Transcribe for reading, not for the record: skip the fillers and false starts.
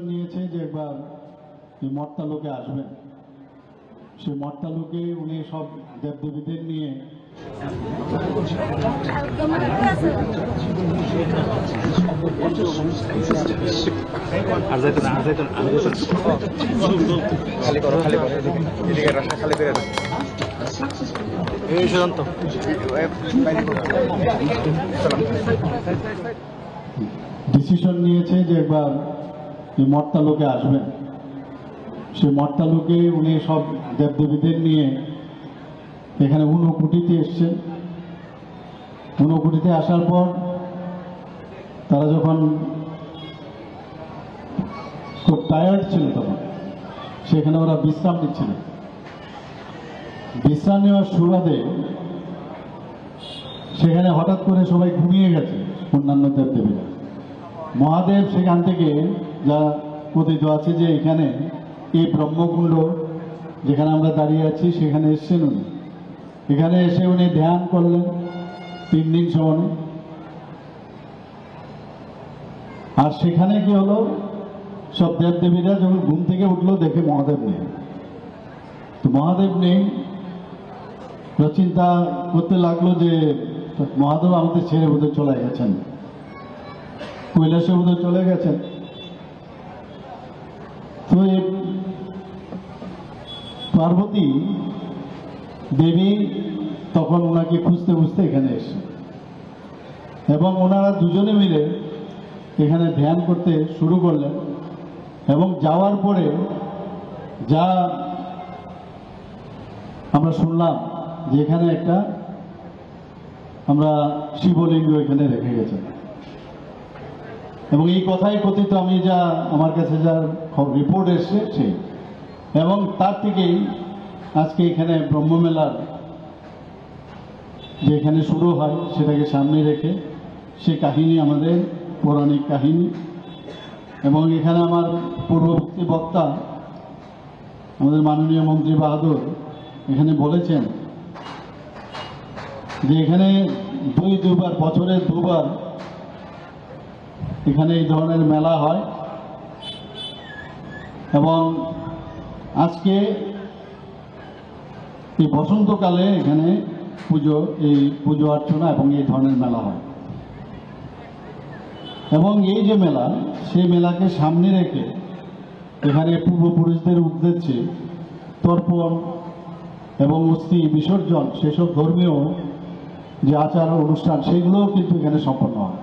নিয়েছে যে একবার মর্তা লোকে আসবেন, সে মর্তা লোকে উনি সব দেবদেবীদের নিয়ে ডিসিশন নিয়েছে যে একবার মর্তা লোকে আসবেন, সে মর্তা লোকে উনি সব দেবদেবীদের নিয়ে এখানে ঊনকোটিতে এসছেন। ঊনকোটিতে আসার পর তারা যখন খুব টায়ার্ড ছিল তখন সেখানে ওরা বিশ্রাম নিচ্ছিল। বিশ্রাম নেওয়ার সুবাদে সেখানে হঠাৎ করে সবাই ঘুমিয়ে গেছে অন্যান্য দেবদেবীরা। মহাদেব সেখান থেকে যা কথিত আছে যে এখানে এই ব্রহ্মকুণ্ড যেখানে আমরা দাঁড়িয়ে আছি সেখানে এসছেন উনি। এখানে এসে উনি ধ্যান করলেন 3 দিন সময়। আর সেখানে কি হলো, সব দেবদেবীরা যখন ঘুম থেকে উঠলো দেখে মহাদেব নেই। তো মহাদেব নেই, চিন্তা করতে লাগলো যে মহাদেব আমাদের ছেড়ে বোধহয় চলে গেছেন, কৈলাসে বোধহয় চলে গেছেন। তো পার্বতী দেবী তখন ওনাকে খুঁজতে খুঁজতে এখানে এসে এবং ওনারা দুজনে মিলে এখানে ধ্যান করতে শুরু করলেন। এবং যাওয়ার পরে যা আমরা শুনলাম যে এখানে একটা আমরা শিবলিঙ্গ এখানে রেখে গেছেন। এবং এই কথাই কথিত, আমি যা আমার কাছে যা রিপোর্ট এসছে সেই, এবং তার থেকেই আজকে এখানে ব্রহ্মমেলার যে এখানে শুরু হয় সেটাকে সামনে রেখে সে কাহিনী আমাদের পৌরাণিক কাহিনী। এবং এখানে আমার পূর্ববর্তী বক্তা আমাদের মাননীয় মন্ত্রী বাহাদুর এখানে বলেছেন যে এখানে দুবার বছরে 2 বার এখানে এই ধরনের মেলা হয়। এবং আজকে এই বসন্তকালে এখানে পুজো অর্চনা এবং এই ধরনের মেলা হয়। এবং এই যে মেলা, সেই মেলাকে সামনে রেখে এখানে পূর্বপুরুষদের উদ্দেশ্যে তর্পণ এবং অস্থি বিসর্জন, সেসব ধর্মীয় যে আচার অনুষ্ঠান সেগুলোও কিন্তু এখানে সম্পন্ন হয়।